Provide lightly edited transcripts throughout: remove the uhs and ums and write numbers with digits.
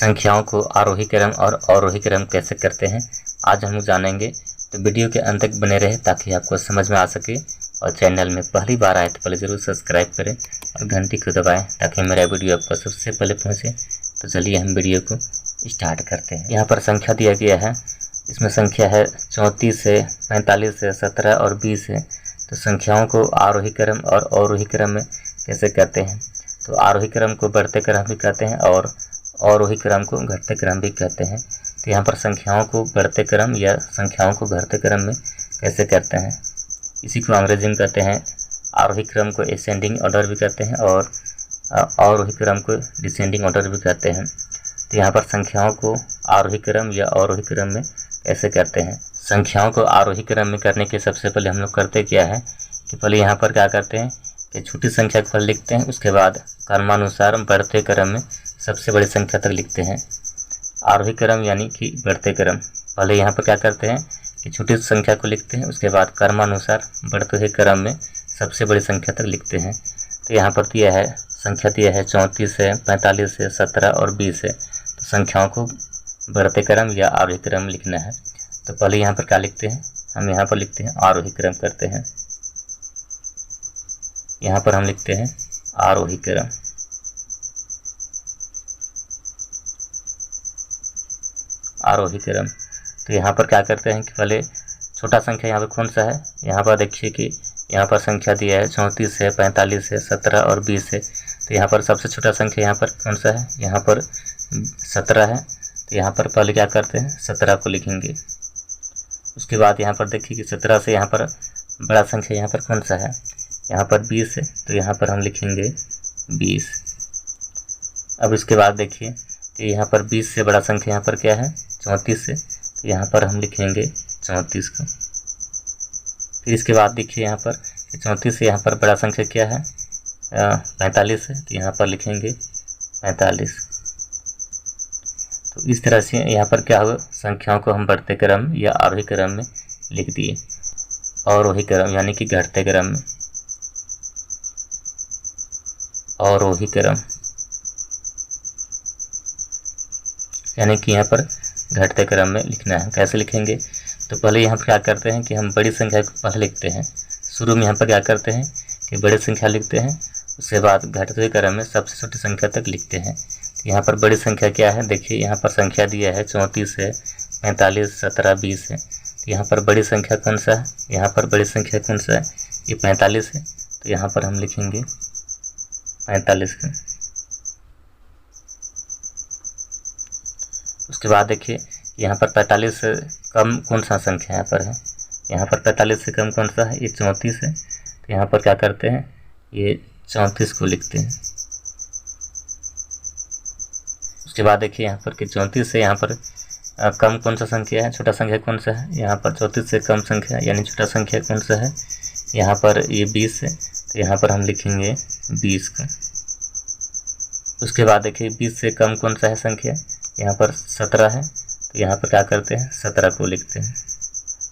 संख्याओं को आरोही क्रम और अवरोही क्रम कैसे करते हैं आज हम लोग जानेंगे। तो वीडियो के अंत तक बने रहे ताकि आपको समझ में आ सके। और चैनल में पहली बार आए तो पहले ज़रूर सब्सक्राइब करें और घंटी को दबाएं ताकि मेरा वीडियो आपको सबसे पहले पहुंचे। तो चलिए हम वीडियो को स्टार्ट करते हैं। यहाँ पर संख्या दिया गया है, इसमें संख्या है 34 है, 45 है, 17 और 20 है। तो संख्याओं को आरोही क्रम और अवरोही क्रम में कैसे करते हैं। तो आरोही क्रम को बढ़ते क्रम भी कहते हैं और अवरोही क्रम को घटते क्रम भी कहते हैं। तो यहाँ पर संख्याओं को बढ़ते क्रम या संख्याओं को घटते क्रम में कैसे करते हैं, इसी को अंग्रेजी में कहते हैं आरोही क्रम को एसेंडिंग ऑर्डर भी कहते हैं और अवरोही क्रम को डिसेंडिंग ऑर्डर भी कहते हैं। तो यहाँ पर संख्याओं को आरोही क्रम या अवरोही क्रम में कैसे करते हैं। संख्याओं को आरोही क्रम में करने के सबसे पहले हम लोग करते क्या है कि पहले यहाँ पर क्या करते हैं कि छोटी संख्या को पहले लिखते हैं, उसके बाद क्रमानुसार बढ़ते क्रम में सबसे बड़ी संख्या तक लिखते हैं। आरोही क्रम यानी कि बढ़ते क्रम, पहले यहाँ पर क्या करते हैं कि छोटी संख्या को लिखते हैं, उसके बाद क्रमानुसार बढ़ते हुए क्रम में सबसे बड़ी संख्या तक लिखते हैं। तो यहाँ पर दिया है संख्या दिया है 34 है, 45 है, 17 और 20 है। तो संख्याओं को बढ़ते क्रम या आरोही क्रम लिखना है। तो पहले यहाँ पर क्या लिखते हैं, हम यहाँ पर लिखते हैं आरोही क्रम करते हैं। यहाँ पर हम लिखते हैं आरोही क्रम। आरोही क्रम तो यहाँ पर क्या करते हैं कि पहले छोटा संख्या यहाँ पर कौन सा है, यहाँ पर देखिए कि यहाँ पर संख्या दिया है 34 है, 45 है, 17 और 20 है। तो यहाँ पर सबसे छोटा संख्या यहाँ पर कौन सा है, यहाँ पर 17 है। तो यहाँ पर पहले क्या करते हैं 17 को लिखेंगे। उसके बाद यहाँ पर देखिए कि 17 से यहाँ पर बड़ा संख्या यहाँ पर कौन सा है, यहाँ पर 20 है। तो यहाँ पर हम लिखेंगे 20। अब इसके बाद देखिए कि यहाँ पर 20 से बड़ा संख्या यहाँ पर क्या है 34 है। तो यहाँ पर हम लिखेंगे 34 को। फिर इसके बाद देखिए यहाँ पर 34 से यहाँ पर बड़ा संख्या क्या है 45 है। तो यहाँ पर लिखेंगे 45। तो इस तरह से यहाँ पर क्या होगा, संख्याओं को हम बढ़ते क्रम या आरोही क्रम में लिख दिए। अवरोही क्रम यानी कि घटते क्रम में, अवरोही क्रम यानी कि यहाँ पर घटते क्रम में लिखना है। कैसे लिखेंगे, तो पहले यहाँ पर क्या करते हैं कि हम बड़ी संख्या को पहले लिखते हैं। शुरू में यहाँ पर क्या करते हैं कि बड़ी संख्या लिखते हैं, उसके बाद घटते क्रम में सबसे छोटी संख्या तक लिखते हैं। तो यहाँ पर बड़ी संख्या क्या है, देखिए यहाँ पर संख्या दिया है 34 है, 45, 17, 20 है। तो यहाँ पर बड़ी संख्या कौन सा है, यहाँ पर बड़ी संख्या कौन सा है, ये 45 है। तो यहाँ पर हम लिखेंगे 45 का। उसके बाद देखिए यहाँ पर 45 से कम कौन सा संख्या यहाँ पर है, यहाँ पर 45 से कम कौन सा है, ये 34 है। तो यहाँ पर क्या करते हैं, ये 34 को लिखते हैं। उसके बाद देखिए यहाँ पर कि 34 से यहाँ पर कम कौन सा संख्या है, छोटा संख्या कौन सा है, यहाँ पर 34 से कम संख्या यानी छोटा संख्या कौन सा है, यहाँ पर ये 20 है। तो यहाँ पर हम लिखेंगे 20 का। उसके बाद देखिए 20 से कम कौन सा है संख्या, यहाँ पर 17 है। तो यहाँ पर क्या करते हैं 17 को लिखते हैं।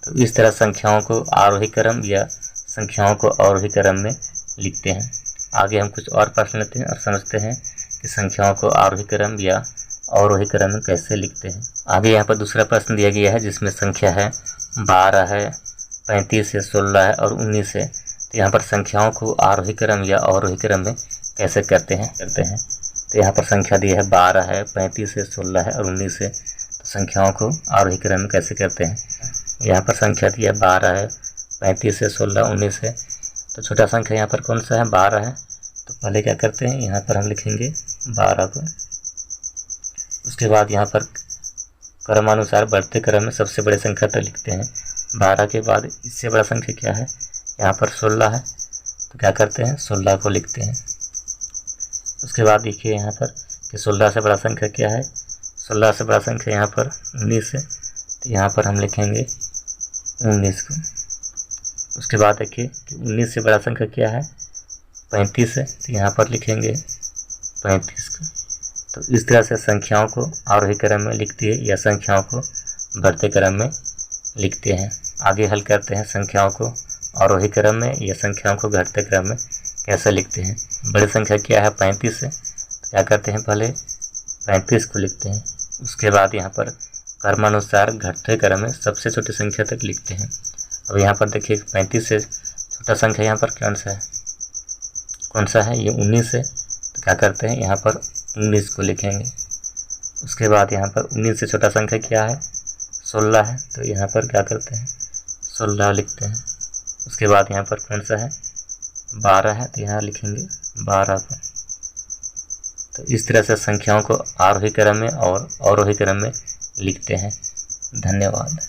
तो इस तरह संख्याओं को आरोही क्रम या संख्याओं को अवरोही क्रम में लिखते हैं। आगे हम कुछ और प्रश्न लेते हैं और समझते हैं कि संख्याओं को आरोही क्रम या अवरोही क्रम में कैसे लिखते हैं। आगे यहाँ पर दूसरा प्रश्न दिया गया है जिसमें संख्या है 12 है, 35 है, 16 है और 19 है। तो यहाँ पर संख्याओं को आरोही क्रम या अवरोही क्रम में कैसे करते हैं। तो यहाँ पर संख्या दी है 12 है, 35 है, 16 है और 19 है। तो संख्याओं को आरोही क्रम में कैसे करते हैं, यहाँ पर संख्या दी है 12 है, 35 है, 16, 19 है। तो छोटा संख्या यहाँ पर कौन सा है 12 है। तो पहले क्या करते हैं, यहाँ पर हम लिखेंगे 12 को। उसके बाद यहाँ पर क्रमानुसार बढ़ते क्रम में सबसे बड़ी संख्या तक लिखते हैं। 12 के बाद इससे बड़ा संख्या क्या है, यहाँ पर 16 है। तो क्या करते हैं 16 को लिखते हैं। उसके बाद देखिए यहाँ पर कि 16 से बड़ा संख्या क्या है, 16 से बड़ा संख्या यहाँ पर 19 है। तो यहाँ पर हम लिखेंगे 19 को। उसके बाद देखिए कि 19 से बड़ा संख्या क्या है 35 है। तो यहाँ पर लिखेंगे 35 को। तो इस तरह से संख्याओं को आरोही क्रम में लिखते हैं या संख्याओं को बढ़ते क्रम में लिखते हैं। आगे हल करते हैं संख्याओं को आरोही क्रम में या संख्याओं को घटते क्रम में कैसे लिखते हैं। बड़ी संख्या क्या है 35 है। तो क्या करते हैं, पहले 35 को लिखते हैं। उसके बाद यहाँ पर क्रमानुसार घटते क्रम में सबसे छोटी संख्या तक लिखते हैं। अब यहाँ पर देखिए 35 से छोटा संख्या यहाँ पर कौन सा है, ये 19 है। तो क्या करते हैं, यहाँ पर 19 को लिखेंगे। उसके बाद यहाँ पर 19 से छोटा संख्या क्या है, 16 है। तो यहाँ पर क्या करते हैं, 16 लिखते हैं। उसके बाद यहाँ पर कौन सा है, 12 है। तो यहाँ लिखेंगे 12 को। तो इस तरह से संख्याओं को आरोही क्रम में और अवरोही क्रम में लिखते हैं। धन्यवाद।